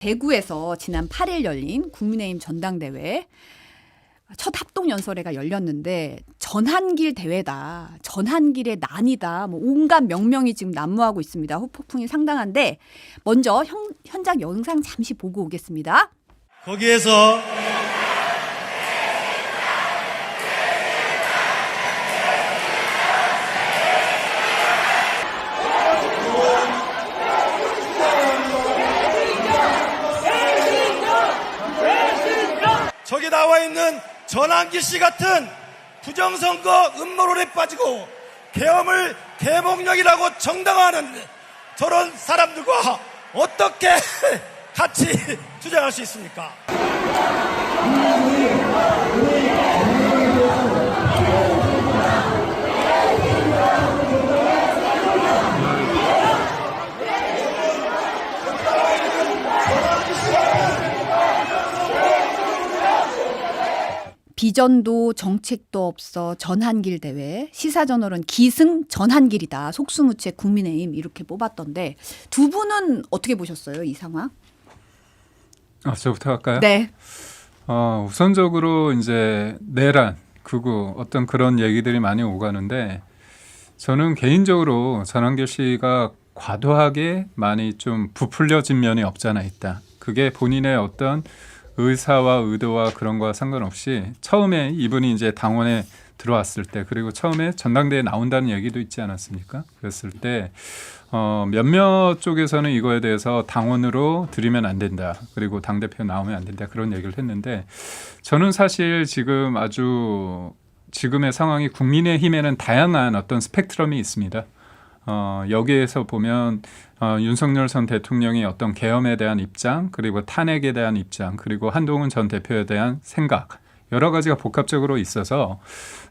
대구에서 지난 8일 열린 국민의힘 전당대회 첫 합동연설회가 열렸는데 전한길 대회다. 전한길의 난이다. 뭐 온갖 명명이 지금 난무하고 있습니다. 후폭풍이 상당한데 먼저 현장 영상 잠시 보고 오겠습니다. 거기에서 저기 나와 있는 전한길 씨 같은 부정선거 음모론에 빠지고 계엄을 계몽령이라고 정당화하는 저런 사람들과 어떻게 같이 투쟁할 수 있습니까? 비전도 정책도 없어 전한길 대회 시사저널은 기승 전한길이다. 속수무책 국민의힘 이렇게 뽑았던데 두 분은 어떻게 보셨어요? 이 상황? 저부터 할까요? 네. 우선적으로 이제 내란, 극우 어떤 그런 얘기들이 많이 오가는데 저는 개인적으로 전한길 씨가 과도하게 많이 좀 부풀려진 면이 없잖아 있다. 그게 본인의 어떤 의사와 의도와 그런 거와 상관없이 처음에 이분이 이제 당원에 들어왔을 때 그리고 처음에 전당대회에 나온다는 얘기도 있지 않았습니까? 그랬을 때 몇몇 쪽에서는 이거에 대해서 당원으로 들이면 안 된다. 그리고 당대표 나오면 안 된다. 그런 얘기를 했는데 저는 사실 지금 아주 지금의 상황이 국민의힘에는 다양한 어떤 스펙트럼이 있습니다. 여기에서 보면 윤석열 전 대통령의 어떤 계엄에 대한 입장, 그리고 탄핵에 대한 입장, 그리고 한동훈 전 대표에 대한 생각 여러 가지가 복합적으로 있어서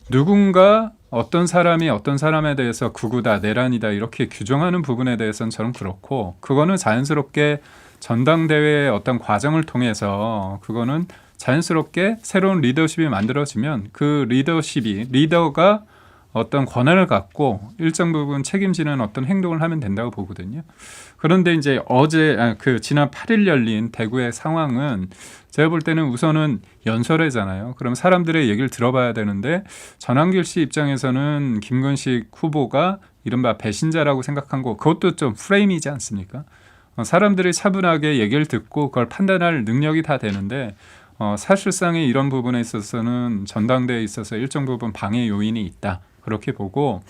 누군가 어떤 사람이 어떤 사람에 대해서 극우다, 내란이다 이렇게 규정하는 부분에 대해서는 저는 그렇고 그거는 자연스럽게 전당대회의 어떤 과정을 통해서 그거는 자연스럽게 새로운 리더십이 만들어지면 그 리더가 어떤 권한을 갖고 일정 부분 책임지는 어떤 행동을 하면 된다고 보거든요. 그런데 이제 지난 8일 열린 대구의 상황은 제가 볼 때는 우선은 연설회잖아요. 그럼 사람들의 얘기를 들어봐야 되는데 전한길 씨 입장에서는 김건식 후보가 이른바 배신자라고 생각한 거 그것도 좀 프레임이지 않습니까? 사람들이 차분하게 얘기를 듣고 그걸 판단할 능력이 다 되는데 사실상의 이런 부분에 있어서는 전당대회에 있어서 일정 부분 방해 요인이 있다. 그렇게 보고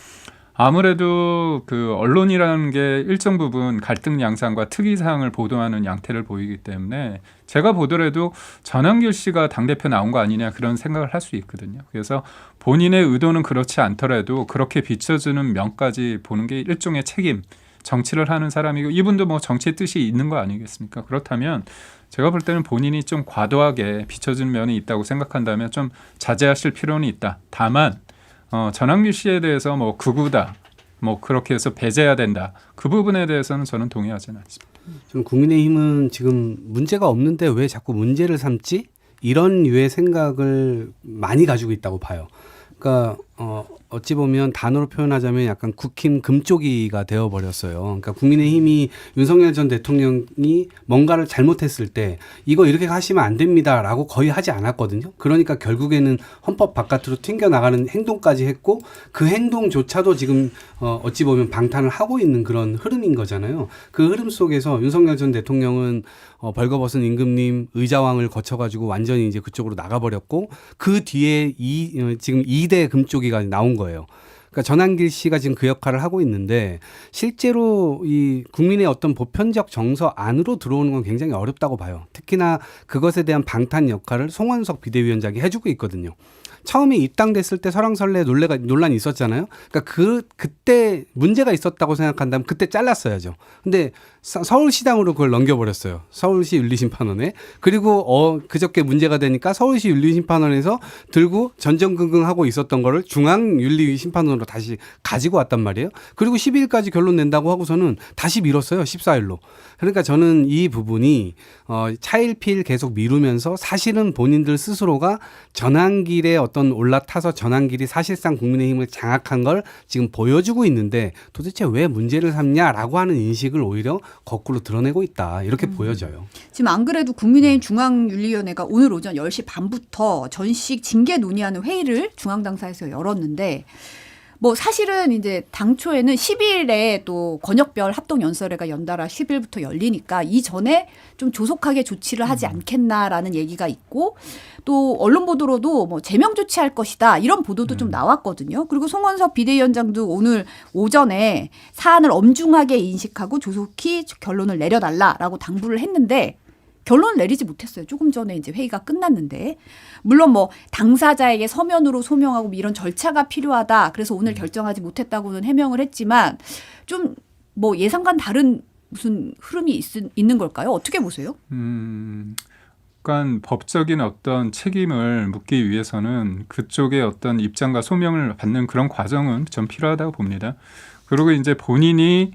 아무래도 그 언론이라는 게 일정 부분 갈등 양상과 특이사항을 보도하는 양태를 보이기 때문에 제가 보더라도 전한길 씨가 당대표 나온 거 아니냐 그런 생각을 할 수 있거든요. 그래서 본인의 의도는 그렇지 않더라도 그렇게 비춰주는 면까지 보는 게 일종의 책임, 정치를 하는 사람이고 이분도 뭐 정치의 뜻이 있는 거 아니겠습니까? 그렇다면 제가 볼 때는 본인이 좀 과도하게 비춰주는 면이 있다고 생각한다면 좀 자제하실 필요는 있다. 다만 전한길 씨에 대해서 뭐 극우다, 뭐 그렇게 해서 배제해야 된다. 그 부분에 대해서는 저는 동의하지는 않습니다. 좀 국민의힘은 지금 문제가 없는데 왜 자꾸 문제를 삼지? 이런 류의 생각을 많이 가지고 있다고 봐요. 그러니까 어찌 보면 단어로 표현하자면 약간 국힘 금쪽이가 되어버렸어요. 그러니까 국민의힘이 윤석열 전 대통령이 뭔가를 잘못했을 때 이거 이렇게 하시면 안 됩니다라고 거의 하지 않았거든요. 그러니까 결국에는 헌법 바깥으로 튕겨나가는 행동까지 했고 그 행동조차도 지금 어찌 보면 방탄을 하고 있는 그런 흐름인 거잖아요. 그 흐름 속에서 윤석열 전 대통령은 벌거벗은 임금님 의자왕을 거쳐가지고 완전히 이제 그쪽으로 나가버렸고 그 뒤에 지금 2대 금쪽이가 나온 거예요. 그러니까 전한길 씨가 지금 그 역할을 하고 있는데 실제로 이 국민의 어떤 보편적 정서 안으로 들어오는 건 굉장히 어렵다고 봐요. 특히나 그것에 대한 방탄 역할을 송원석 비대위원장이 해주고 있거든요. 처음에 입당됐을 때 설왕설래 논란이 있었잖아요. 그러니까 그때 문제가 있었다고 생각한다면 그때 잘랐어야죠. 근데 서울시당으로 그걸 넘겨버렸어요. 서울시 윤리심판원에. 그리고 그저께 문제가 되니까 서울시 윤리심판원에서 들고 전전긍긍하고 있었던 거를 중앙윤리심판원으로 법원으로 다시 가지고 왔단 말이에요. 그리고 12일까지 결론 낸다고 하고서는 다시 미뤘어요. 14일로. 그러니까 저는 이 부분이 차일피일 계속 미루면서 사실은 본인들 스스로가 전환길에 어떤 올라타서 전환길이 사실상 국민의힘을 장악한 걸 지금 보여주고 있는데 도대체 왜 문제를 삼냐라고 하는 인식을 오히려 거꾸로 드러내고 있다. 이렇게 보여져요. 지금 안 그래도 국민의힘 중앙윤리위원회가 오늘 오전 10시 반부터 전식 징계 논의하는 회의를 중앙당사에서 열었는데 뭐 사실은 이제 당초에는 10일에 또 권역별 합동연설회가 연달아 10일부터 열리니까 이전에 좀 조속하게 조치를 하지 않겠나라는 얘기가 있고 또 언론 보도로도 뭐 제명 조치할 것이다 이런 보도도 좀 나왔거든요. 그리고 송원석 비대위원장도 오늘 오전에 사안을 엄중하게 인식하고 조속히 결론을 내려달라라고 당부를 했는데 결론을 내리지 못했어요. 조금 전에 이제 회의가 끝났는데. 물론 뭐 당사자에게 서면으로 소명하고 뭐 이런 절차가 필요하다. 그래서 오늘 결정하지 못했다고는 해명을 했지만 좀 뭐 예상과는 다른 무슨 흐름이 있는 걸까요? 어떻게 보세요? 그러니까 법적인 어떤 책임을 묻기 위해서는 그쪽의 어떤 입장과 소명을 받는 그런 과정은 좀 필요하다고 봅니다. 그리고 이제 본인이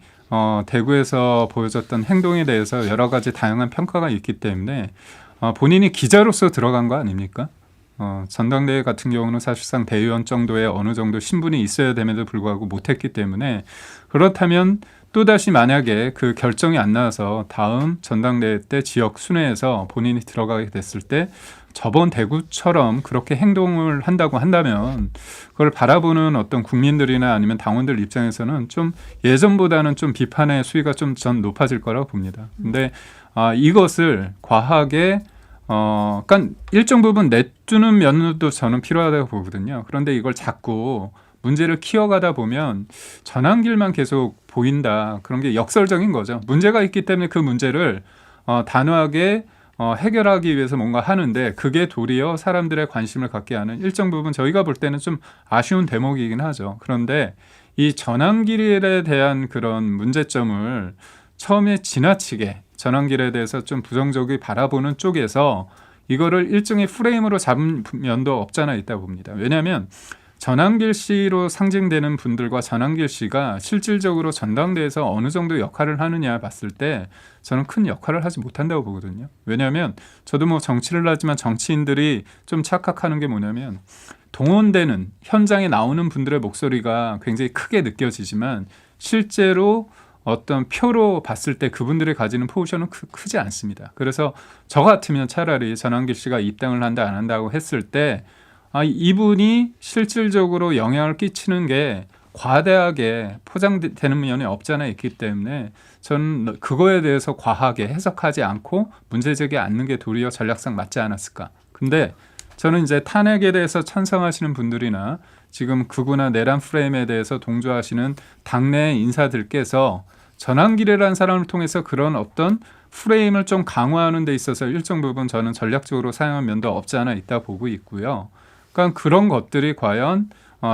대구에서 보여줬던 행동에 대해서 여러 가지 다양한 평가가 있기 때문에 본인이 기자로서 들어간 거 아닙니까? 전당대회 같은 경우는 사실상 대의원 정도의 어느 정도 신분이 있어야 됨에도 불구하고 못했기 때문에 그렇다면 또다시 만약에 그 결정이 안 나와서 다음 전당대회 때 지역 순회에서 본인이 들어가게 됐을 때 저번 대구처럼 그렇게 행동을 한다고 한다면 그걸 바라보는 어떤 국민들이나 아니면 당원들 입장에서는 좀 예전보다는 좀 비판의 수위가 좀 전 높아질 거라고 봅니다. 근데 이것을 과하게 그러니까 일정 부분 내주는 면도 저는 필요하다고 보거든요. 그런데 이걸 자꾸 문제를 키워가다 보면 전환길만 계속 보인다. 그런 게 역설적인 거죠. 문제가 있기 때문에 그 문제를 단호하게 해결하기 위해서 뭔가 하는데 그게 도리어 사람들의 관심을 갖게 하는 일정 부분 저희가 볼 때는 좀 아쉬운 대목이긴 하죠. 그런데 이 전환길에 대한 그런 문제점을 처음에 지나치게 전환길에 대해서 좀 부정적이 바라보는 쪽에서 이거를 일종의 프레임으로 잡은 면도 없잖아 있다 봅니다. 왜냐하면 전환길 씨로 상징되는 분들과 전환길 씨가 실질적으로 전당대회에서 어느 정도 역할을 하느냐 봤을 때 저는 큰 역할을 하지 못한다고 보거든요. 왜냐하면 저도 뭐 정치를 하지만 정치인들이 좀 착각하는 게 뭐냐면 동원되는 현장에 나오는 분들의 목소리가 굉장히 크게 느껴지지만 실제로 어떤 표로 봤을 때 그분들이 가지는 포지션은 크지 않습니다. 그래서 저 같으면 차라리 전환길 씨가 입당을 한다 안 한다고 했을 때 이분이 실질적으로 영향을 끼치는 게 과대하게 포장되는 면이 없잖아 있기 때문에 저는 그거에 대해서 과하게 해석하지 않고 문제제기 않는 게 도리어 전략상 맞지 않았을까. 근데 저는 이제 탄핵에 대해서 찬성하시는 분들이나 지금 극우나 내란 프레임에 대해서 동조하시는 당내 인사들께서 전환길이라는 사람을 통해서 그런 어떤 프레임을 좀 강화하는 데 있어서 일정 부분 저는 전략적으로 사용한 면도 없지 않아 있다 보고 있고요. 그러니까 그런 것들이 과연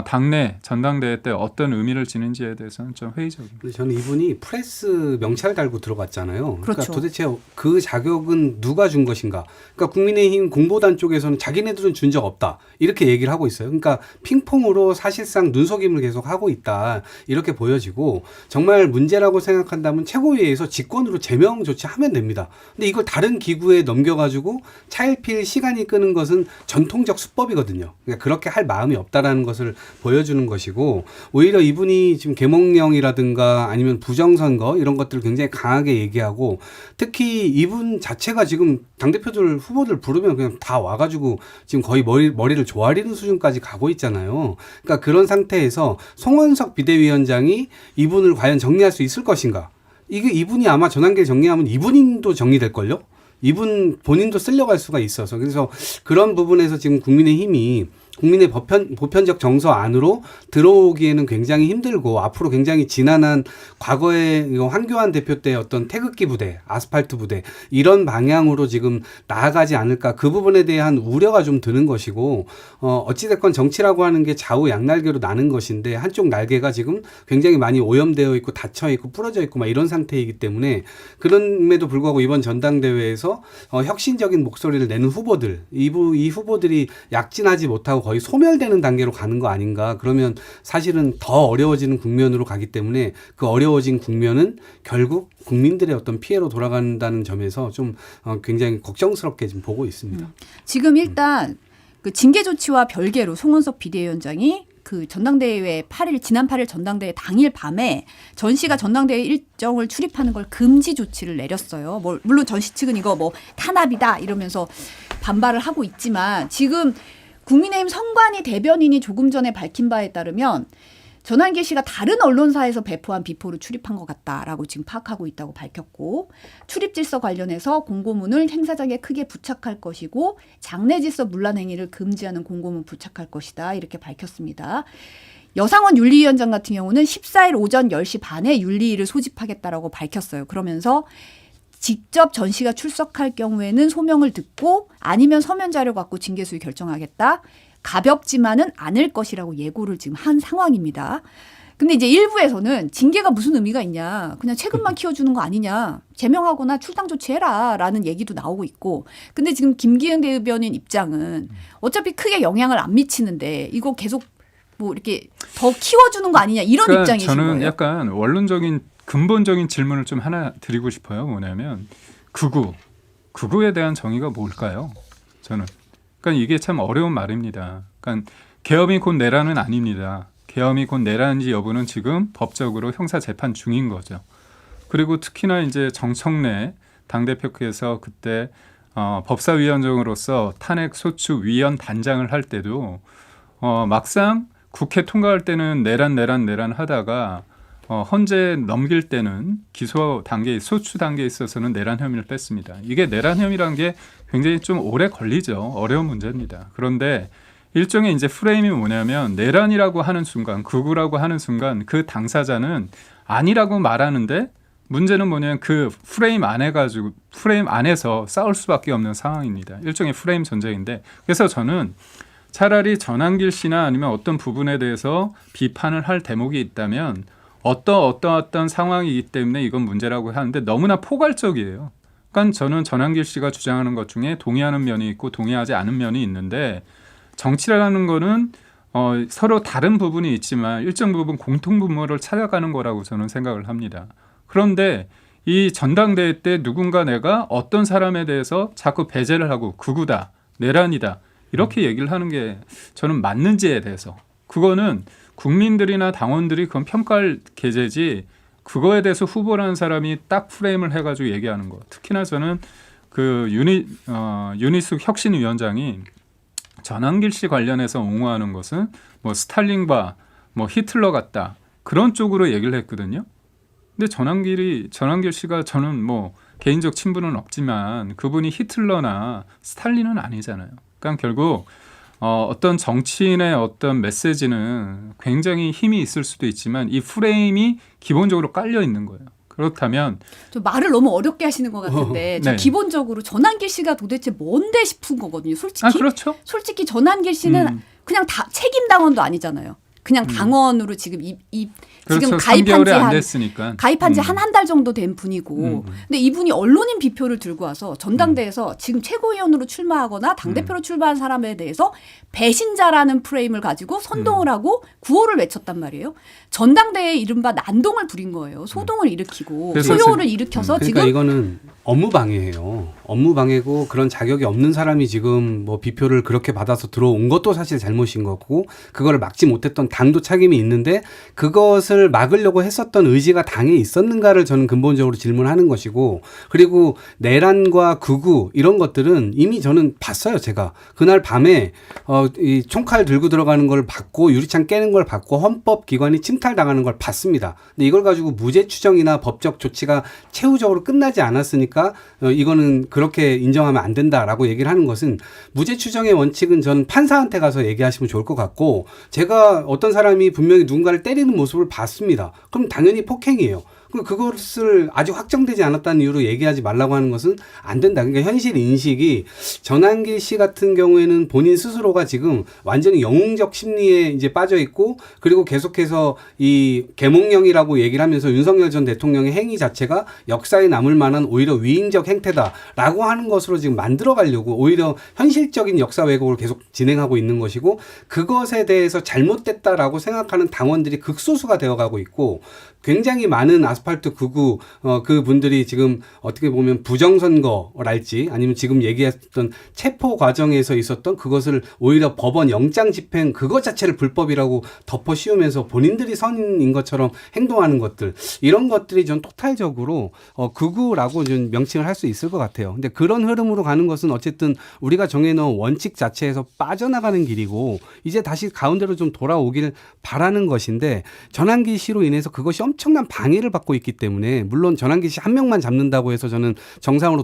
당내 전당대회 때 어떤 의미를 지는지에 대해서는 좀 회의적입니다. 저는 이분이 프레스 명찰 달고 들어갔잖아요. 그러니까 그렇죠. 도대체 그 자격은 누가 준 것인가? 그러니까 국민의힘 공보단 쪽에서는 자기네들은 준 적 없다. 이렇게 얘기를 하고 있어요. 그러니까 핑퐁으로 사실상 눈속임을 계속 하고 있다. 이렇게 보여지고 정말 문제라고 생각한다면 최고위에서 직권으로 제명 조치하면 됩니다. 근데 이걸 다른 기구에 넘겨가지고 차일피일 시간이 끄는 것은 전통적 수법이거든요. 그러니까 그렇게 할 마음이 없다라는 것을 보여주는 것이고 오히려 이분이 지금 계몽령이라든가 아니면 부정선거 이런 것들을 굉장히 강하게 얘기하고 특히 이분 자체가 지금 당대표들 후보들 부르면 그냥 다 와가지고 지금 거의 머리를 조아리는 수준까지 가고 있잖아요. 그러니까 그런 상태에서 송원석 비대위원장이 이분을 과연 정리할 수 있을 것인가? 이분이 아마 전환길 정리하면 이분도 정리될걸요? 이분 본인도 쓰려고 할 수가 있어서 그래서 그런 부분에서 지금 국민의힘이 국민의 보편적 정서 안으로 들어오기에는 굉장히 힘들고 앞으로 굉장히 지난한 과거에 황교안 대표 때 어떤 태극기 부대, 아스팔트 부대 이런 방향으로 지금 나아가지 않을까 그 부분에 대한 우려가 좀 드는 것이고 어찌됐건 정치라고 하는 게 좌우 양날개로 나는 것인데 한쪽 날개가 지금 굉장히 많이 오염되어 있고 닫혀 있고 부러져 있고 막 이런 상태이기 때문에 그럼에도 불구하고 이번 전당대회에서 혁신적인 목소리를 내는 후보들 이 후보들이 약진하지 못하고 거의 소멸되는 단계로 가는 거 아닌가. 그러면 사실은 더 어려워지는 국면으로 가기 때문에 그 어려워진 국면은 결국 국민들의 어떤 피해로 돌아간다는 점에서 좀 굉장히 걱정스럽게 지금 보고 있습니다. 지금 일단 그 징계 조치와 별개로 송원석 비대위원장이 그 전당대회 지난 8일 전당대회 당일 밤에 전 씨가 전당대회 일정을 출입하는 걸 금지 조치를 내렸어요. 물론 전 씨 측은 이거 뭐 탄압이다 이러면서 반발을 하고 있지만 지금 국민의힘 선관위 대변인이 조금 전에 밝힌 바에 따르면 전환길 씨가 다른 언론사에서 배포한 비포로 출입한 것 같다라고 지금 파악하고 있다고 밝혔고 출입 질서 관련해서 공고문을 행사장에 크게 부착할 것이고 장내 질서 문란 행위를 금지하는 공고문 부착할 것이다 이렇게 밝혔습니다. 여상원 윤리위원장 같은 경우는 14일 오전 10시 반에 윤리위를 소집하겠다라고 밝혔어요. 그러면서 직접 전 씨가 출석할 경우에는 소명을 듣고 아니면 서면 자료 갖고 징계 수위 결정하겠다. 가볍지만은 않을 것이라고 예고를 지금 한 상황입니다. 근데 이제 일부에서는 징계가 무슨 의미가 있냐. 그냥 체급만 키워주는 거 아니냐. 제명하거나 출당 조치해라. 라는 얘기도 나오고 있고. 근데 지금 김기현 대변인 입장은 어차피 크게 영향을 안 미치는데 이거 계속 뭐 이렇게 더 키워주는 거 아니냐. 이런 그러니까 입장이신 거예요. 저는 약간 원론적인 근본적인 질문을 좀 하나 드리고 싶어요. 뭐냐면 극우에 대한 정의가 뭘까요? 저는. 그러니까 이게 참 어려운 말입니다. 그러니까 계엄이 곧 내란은 아닙니다. 계엄이 곧 내란인지 여부는 지금 법적으로 형사 재판 중인 거죠. 그리고 특히나 이제 정청래 당대표께서 그때 법사위원장으로서 탄핵 소추 위원 단장을 할 때도 막상 국회 통과할 때는 내란 하다가 헌재 넘길 때는 기소 단계, 소추 단계에 있어서는 내란 혐의를 뺐습니다. 이게 내란 혐의라는 게 굉장히 좀 오래 걸리죠. 어려운 문제입니다. 그런데 일종의 이제 프레임이 뭐냐면 내란이라고 하는 순간, 극우라고 하는 순간 그 당사자는 아니라고 말하는데 문제는 뭐냐면 그 프레임 안에서 싸울 수밖에 없는 상황입니다. 일종의 프레임 전쟁인데 그래서 저는 차라리 전환길 씨나 아니면 어떤 부분에 대해서 비판을 할 대목이 있다면 어떤 상황이기 때문에 이건 문제라고 하는데 너무나 포괄적이에요. 그러니까 저는 전환길 씨가 주장하는 것 중에 동의하는 면이 있고 동의하지 않은 면이 있는데 정치라는 거는 서로 다른 부분이 있지만 일정 부분 공통분모를 찾아가는 거라고 저는 생각을 합니다. 그런데 이 전당대회 때 누군가 내가 어떤 사람에 대해서 자꾸 배제를 하고 극우다, 내란이다 이렇게 얘기를 하는 게 저는 맞는지에 대해서 그거는 국민들이나 당원들이 그건 평가할 계제지 그거에 대해서 후보라는 사람이 딱 프레임을 해가지고 얘기하는 거. 특히나 저는 그 유니숙 혁신위원장이 전환길 씨 관련해서 옹호하는 것은 뭐 스탈린과 뭐 히틀러 같다 그런 쪽으로 얘기를 했거든요. 근데 전환길 씨가 저는 뭐 개인적 친분은 없지만 그분이 히틀러나 스탈린은 아니잖아요. 그러니까 결국 어떤 정치인의 어떤 메시지는 굉장히 힘이 있을 수도 있지만 이 프레임이 기본적으로 깔려 있는 거예요. 그렇다면 좀 말을 너무 어렵게 하시는 것 같은데 저 네. 기본적으로 전환길 씨가 도대체 뭔데 싶은 거거든요. 솔직히 그렇죠. 솔직히 전환길 씨는 그냥 책임 당원도 아니잖아요. 그냥 당원으로 지금 그렇죠. 지금 3개월이 안 됐으니까. 가입한 지 한 달 정도 된 분이고 근데 이분이 언론인 비표를 들고 와서 전당대회에서 지금 최고위원으로 출마하거나 당대표로 출마한 사람에 대해서 배신자라는 프레임을 가지고 선동을 하고 구호를 외쳤단 말이에요. 전당대회에 이른바 난동을 부린 거예요. 소동을 일으키고 그래서 소요를 일으켜서 그러니까 지금 이거는 업무 방해예요. 업무 방해고 그런 자격이 없는 사람이 지금 뭐 비표를 그렇게 받아서 들어온 것도 사실 잘못인 거고 그거를 막지 못했던 당도 책임이 있는데 그것을 막으려고 했었던 의지가 당에 있었는가를 저는 근본적으로 질문하는 것이고 그리고 내란과 극우 이런 것들은 이미 저는 봤어요. 제가 그날 밤에 이 총칼 들고 들어가는 걸 봤고 유리창 깨는 걸 봤고 헌법기관이 침탈당하는 걸 봤습니다. 근데 이걸 가지고 무죄 추정이나 법적 조치가 최후적으로 끝나지 않았으니까 이거는 그렇게 인정하면 안 된다라고 얘기를 하는 것은 무죄 추정의 원칙은 전 판사한테 가서 얘기하시면 좋을 것 같고 제가 어떤 사람이 분명히 누군가를 때리는 모습을 봤습니다. 그럼 당연히 폭행이에요. 그것을 아직 확정되지 않았다는 이유로 얘기하지 말라고 하는 것은 안 된다. 그러니까 현실 인식이 전한길 씨 같은 경우에는 본인 스스로가 지금 완전히 영웅적 심리에 이제 빠져 있고 그리고 계속해서 이 계몽령이라고 얘기를 하면서 윤석열 전 대통령의 행위 자체가 역사에 남을 만한 오히려 위인적 행태다라고 하는 것으로 지금 만들어 가려고 오히려 현실적인 역사 왜곡을 계속 진행하고 있는 것이고 그것에 대해서 잘못됐다라고 생각하는 당원들이 극소수가 되어가고 있고 굉장히 많은 아스팔트 99 그분들이 지금 어떻게 보면 부정선거랄지 아니면 지금 얘기했던 체포 과정에서 있었던 그것을 오히려 법원 영장 집행 그것 자체를 불법이라고 덮어 씌우면서 본인들이 선인 것처럼 행동하는 것들 이런 것들이 좀 토탈적으로 극우라고 좀 명칭을 할 수 있을 것 같아요. 근데 그런 흐름으로 가는 것은 어쨌든 우리가 정해놓은 원칙 자체에서 빠져나가는 길이고 이제 다시 가운데로 좀 돌아오길 바라는 것인데 전한길 씨로 인해서 그것이 엄청난 방해를 받고 있기 때문에 물론 전한길 씨 한 명만 잡는다고 해서 저는 정상으로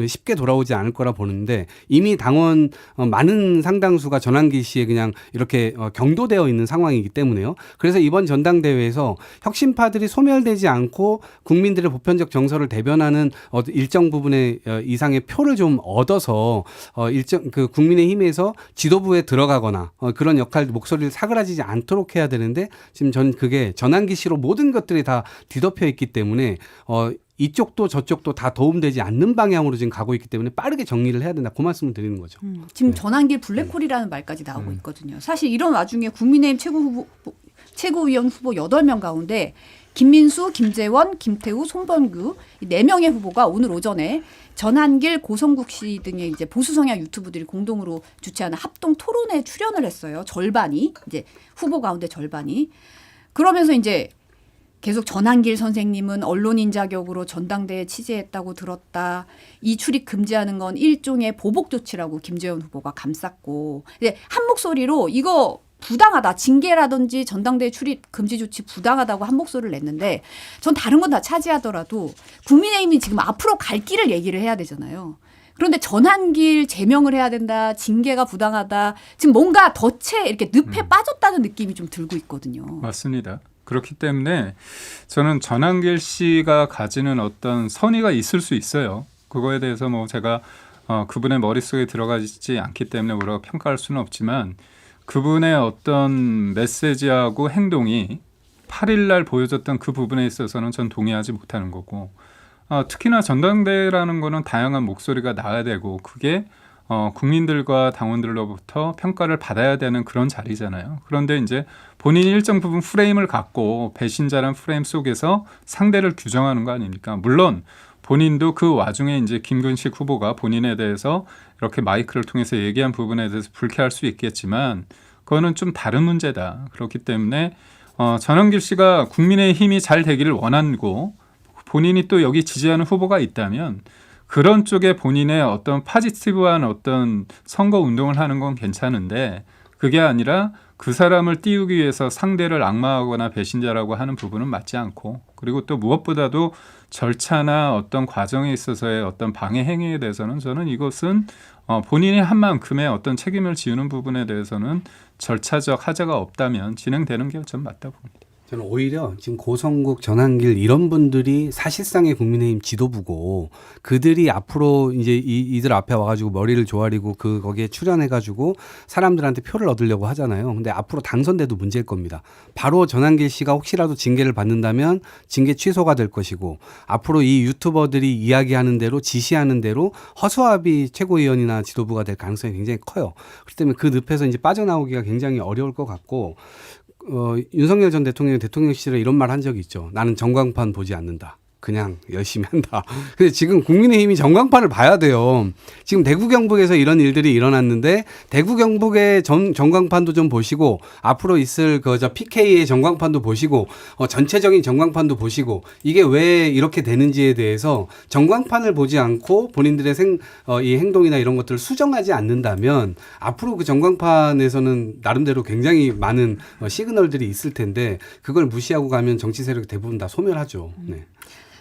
쉽게 돌아오지 않을 거라 보는데 이미 당원 많은 상당수가 전한길 씨에 그냥 이렇게 경도되어 있는 상황이기 때문에요. 그래서 이번 전당대회에서 혁신파들이 소멸되지 않고 국민들의 보편적 정서를 대변하는 일정 부분의 이상의 표를 좀 얻어서 일정 그 국민의힘에서 지도부에 들어가거나 그런 역할 목소리를 사그라지지 않도록 해야 되는데 지금 전 그게 전한기 씨로 모든 것들이 다 뒤덮여 있기 때문에 이쪽도 저쪽도 다 도움되지 않는 방향으로 지금 가고 있기 때문에 빠르게 정리를 해야 된다. 그 말씀을 드리는 거죠. 지금 전한길 블랙홀이라는 말까지 나오고 있거든요. 사실 이런 와중에 국민의힘 최고위원 후보 8명 가운데 김민수, 김재원, 김태우, 송범규 이 4명의 후보가 오늘 오전에 전한길, 고성국 씨 등의 이제 보수 성향 유튜브들이 공동으로 주최하는 합동 토론에 출연을 했어요. 절반이 이제 후보 가운데 절반이 그러면서 이제 계속 전한길 선생님은 언론인 자격으로 전당대회 취재했다고 들었다. 이 출입 금지하는 건 일종의 보복 조치라고 김재원 후보가 감쌌고 이제 한 목소리로 이거 부당하다. 징계라든지 전당대회 출입 금지 조치 부당하다고 한 목소리를 냈는데 전 다른 건 다 차지하더라도 국민의힘이 지금 앞으로 갈 길을 얘기를 해야 되잖아요. 그런데 전한길 제명을 해야 된다. 징계가 부당하다. 지금 뭔가 덫에 이렇게 늪에 빠졌다는 느낌이 좀 들고 있거든요. 맞습니다. 그렇기 때문에 저는 전한길 씨가 가지는 어떤 선의가 있을 수 있어요. 그거에 대해서 뭐 제가 그분의 머릿속에 들어가지 않기 때문에 뭐라고 평가할 수는 없지만 그분의 어떤 메시지하고 행동이 8일 날 보여줬던 그 부분에 있어서는 전 동의하지 못하는 거고 특히나 전당대회라는 거는 다양한 목소리가 나와야 되고 그게 국민들과 당원들로부터 평가를 받아야 되는 그런 자리잖아요. 그런데 이제 본인이 일정 부분 프레임을 갖고 배신자란 프레임 속에서 상대를 규정하는 거 아닙니까? 물론 본인도 그 와중에 이제 김근식 후보가 본인에 대해서 이렇게 마이크를 통해서 얘기한 부분에 대해서 불쾌할 수 있겠지만 그거는 좀 다른 문제다. 그렇기 때문에 전한길 씨가 국민의힘이 잘 되기를 원하고 본인이 또 여기 지지하는 후보가 있다면 그런 쪽에 본인의 어떤 파지티브한 어떤 선거 운동을 하는 건 괜찮은데 그게 아니라 그 사람을 띄우기 위해서 상대를 악마하거나 배신자라고 하는 부분은 맞지 않고 그리고 또 무엇보다도 절차나 어떤 과정에 있어서의 어떤 방해 행위에 대해서는 저는 이것은 본인이 한 만큼의 어떤 책임을 지우는 부분에 대해서는 절차적 하자가 없다면 진행되는 게 좀 맞다 봅니다. 저는 오히려 지금 고성국, 전한길 이런 분들이 사실상의 국민의힘 지도부고 그들이 앞으로 이제 이들 앞에 와가지고 머리를 조아리고 거기에 출연해가지고 사람들한테 표를 얻으려고 하잖아요. 근데 앞으로 당선돼도 문제일 겁니다. 바로 전한길 씨가 혹시라도 징계를 받는다면 징계 취소가 될 것이고 앞으로 이 유튜버들이 이야기하는 대로 지시하는 대로 허수아비 최고위원이나 지도부가 될 가능성이 굉장히 커요. 그렇기 때문에 그 늪에서 이제 빠져나오기가 굉장히 어려울 것 같고 윤석열 전 대통령이 대통령실에 이런 말 한 적이 있죠. 나는 전광판 보지 않는다. 그냥 열심히 한다. 근데 지금 국민의힘이 전광판을 봐야 돼요. 지금 대구 경북에서 이런 일들이 일어났는데 대구 경북의 전광판도 좀 보시고 앞으로 있을 PK의 전광판도 보시고 전체적인 전광판도 보시고 이게 왜 이렇게 되는지에 대해서 전광판을 보지 않고 본인들의 이 행동이나 이런 것들을 수정하지 않는다면 앞으로 그 전광판에서는 나름대로 굉장히 많은 시그널들이 있을 텐데 그걸 무시하고 가면 정치 세력 대부분 다 소멸하죠. 네.